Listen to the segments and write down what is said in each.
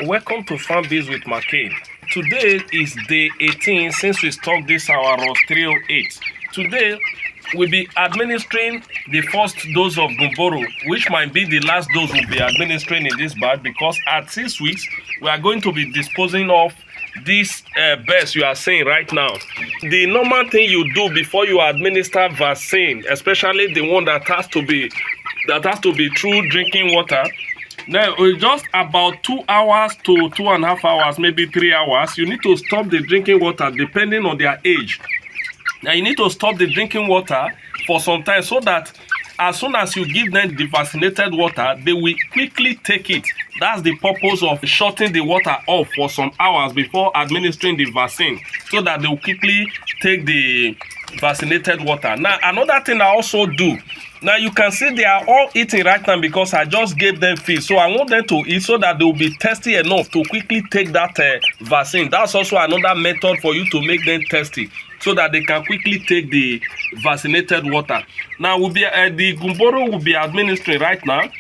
Welcome to Farmbiz with Markay. Today is day 18 since we stocked this our ROS 308. Today we'll be administering the first dose of Gumboro, which might be the last dose we'll be administering in this bag, because at 6 weeks we are going to be disposing of this birds you are seeing right now. The normal thing you do before you administer vaccine, especially the one that has to be through drinking water. Now, just about 2 hours to 2.5 hours, maybe 3 hours, you need to stop the drinking water depending on their age. Now, you need to stop the drinking water for some time so that as soon as you give them the vaccinated water, they will quickly take it. That's the purpose of shutting the water off for some hours before administering the vaccine, so that they will quickly take the vaccinated water. Now, another thing I also do, now you can see they are all eating right now because I just gave them feed. So I want them to eat so that they will be thirsty enough to quickly take that vaccine. That's also another method for you to make them thirsty, so that they can quickly take the vaccinated water. Now we'll be the Gumboro will be administering right now.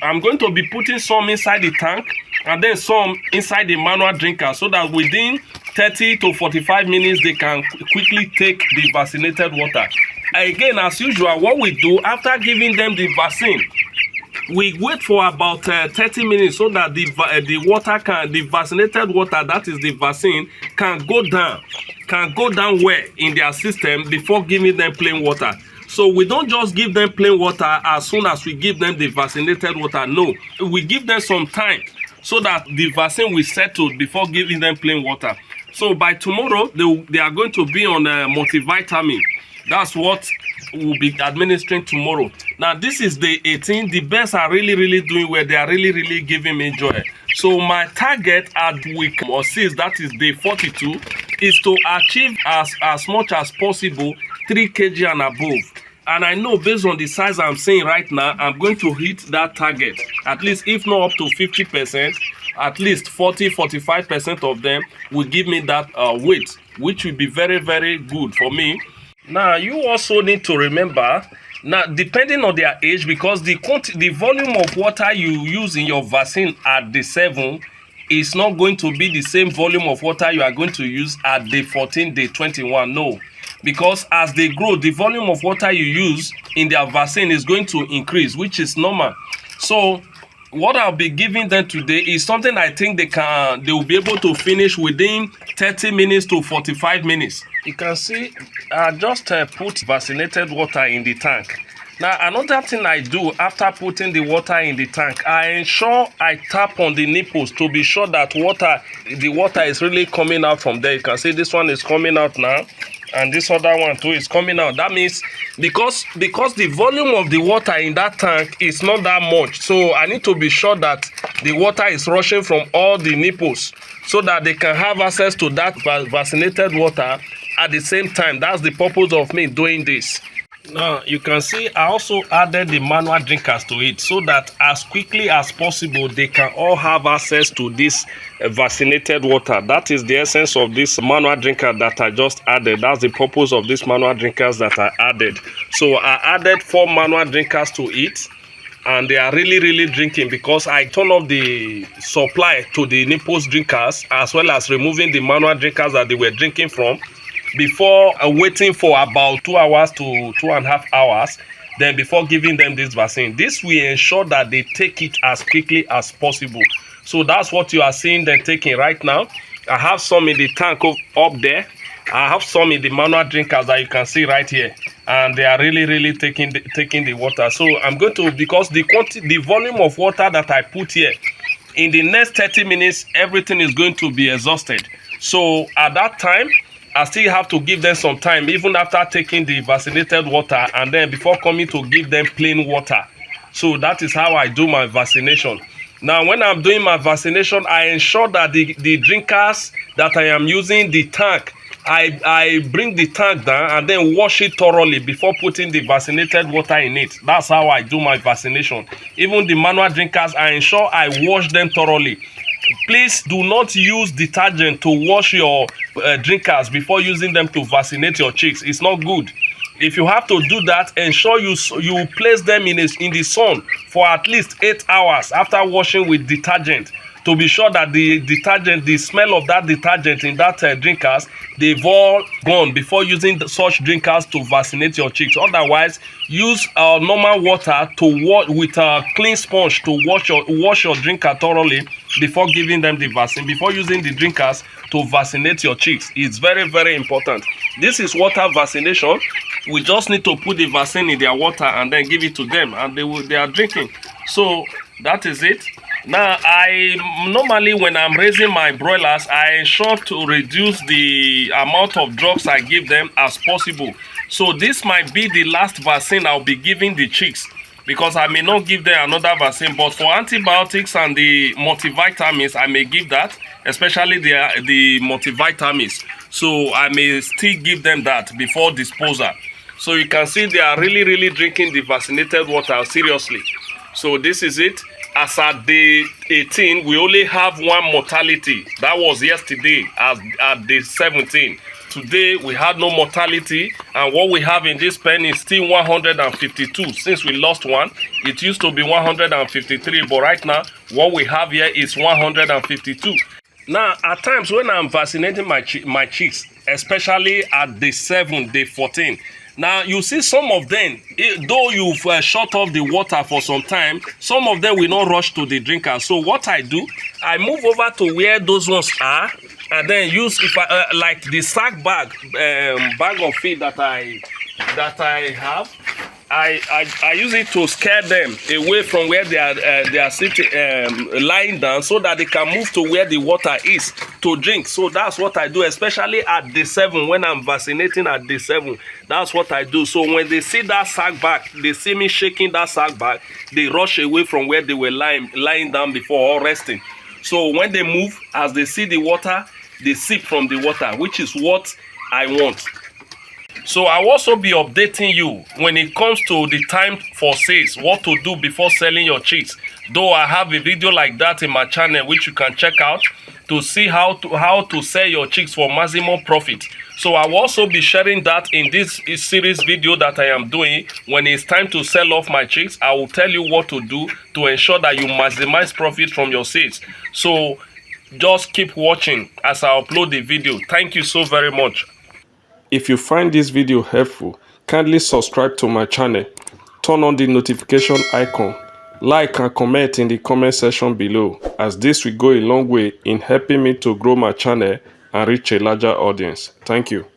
I'm going to be putting some inside the tank and then some inside the manual drinker, so that within 30 to 45 minutes they can quickly take the vaccinated water. Again, as usual, what we do after giving them the vaccine, we wait for about 30 minutes so that the vaccinated water, that is the vaccine, can go down well in their system before giving them plain water. So we don't just give them plain water as soon as we give them the vaccinated water. No, we give them some time so that the vaccine will settle before giving them plain water. So by tomorrow, they are going to be on a multivitamin. That's what we'll be administering tomorrow. Now, this is day 18. The birds are really doing well. They are really giving me joy. So my target at week 6, that is day 42, is to achieve as much as possible 3 kg and above. And I know based on the size I'm seeing right now, I'm going to hit that target. At least, if not up to 50%, at least 40-45% of them will give me that weight, which will be very good for me. Now, you also need to remember, now depending on their age, because the volume of water you use in your vaccine at day 7 is not going to be the same volume of water you are going to use at day 14, day 21. No, because as they grow, the volume of water you use in their vaccine is going to increase, which is normal. So what I'll be giving them today is something I think they will be able to finish within 30 minutes to 45 minutes. You can see I just put vaccinated water in the tank. Now, another thing I do after putting the water in the tank, I ensure I tap on the nipples to be sure that the water is really coming out from there. You can see this one is coming out now, and this other one too is coming out. That means because the volume of the water in that tank is not that much, so I need to be sure that the water is rushing from all the nipples so that they can have access to that vaccinated water at the same time. That's the purpose of me doing this. Now, you can see I also added the manual drinkers to it, so that as quickly as possible they can all have access to this vaccinated water. That is the essence of this manual drinker that I just added. That's the purpose of these manual drinkers that I added. So I added 4 manual drinkers to it, and they are really drinking, because I turn off the supply to the nipples drinkers, as well as removing the manual drinkers that they were drinking from, before waiting for about 2 hours to 2.5 hours, then before giving them this vaccine. This will ensure that they take it as quickly as possible. So that's what you are seeing them taking right now. I have some in the tank up there. I have some in the manual drinkers that you can see right here, and they are really taking the water. So I'm going to, because the volume of water that I put here, in the next 30 minutes everything is going to be exhausted. So at that time, I still have to give them some time, even after taking the vaccinated water, and then before coming to give them plain water. So that is how I do my vaccination. Now, when I'm doing my vaccination, I ensure that the drinkers that I am using, the tank, I bring the tank down and then wash it thoroughly before putting the vaccinated water in it. That's how I do my vaccination. Even the manual drinkers, I ensure I wash them thoroughly. Please do not use detergent to wash your drinkers before using them to vaccinate your chicks. It's not good. If you have to do that, ensure you place them in the sun for at least 8 hours after washing with detergent, to be sure that the detergent, the smell of that detergent in that drinkers, they've all gone before using such drinkers to vaccinate your chicks. Otherwise, use normal water to wash with a clean sponge to wash your drinker thoroughly before giving them the vaccine, before using the drinkers to vaccinate your chicks. It's very, very important. This is water vaccination. We just need to put the vaccine in their water and then give it to them, and they are drinking. So that is it. Now, I normally, when I'm raising my broilers, I ensure to reduce the amount of drugs I give them as possible. So this might be the last vaccine I'll be giving the chicks, because I may not give them another vaccine. But for antibiotics and the multivitamins, I may give that, especially the multivitamins. So I may still give them that before disposal. So you can see they are really, really drinking the vaccinated water seriously. So this is it. As at day 18, we only have one mortality. That was yesterday at day 17. Today, we had no mortality. And what we have in this pen is still 152. Since we lost one, it used to be 153. But right now, what we have here is 152. Now, at times when I'm vaccinating my chicks, especially at day 7, day 14, now, you see some of them, though you've shut off the water for some time, some of them will not rush to the drinker. So what I do, I move over to where those ones are, and then use, if I like the sack bag of feed that I have, I use it to scare them away from where they are sitting, lying down, so that they can move to where the water is to drink. So that's what I do, especially at day 7 when I'm vaccinating at day 7. That's what I do. So when they see that sack bag, they see me shaking that sack bag, they rush away from where they were lying down before or resting. So when they move, as they see the water, they sip from the water, which is what I want. So I'll also be updating you when it comes to the time for sales, what to do before selling your chicks. Though I have a video like that in my channel, which you can check out to see how to sell your chicks for maximum profit. So I will also be sharing that in this series video that I am doing. When it's time to sell off my chicks, I will tell you what to do to ensure that you maximize profit from your sales. So just keep watching as I upload the video. Thank you so very much. If you find this video helpful, kindly subscribe to my channel, turn on the notification icon, like and comment in the comment section below, as this will go a long way in helping me to grow my channel and reach a larger audience. Thank you.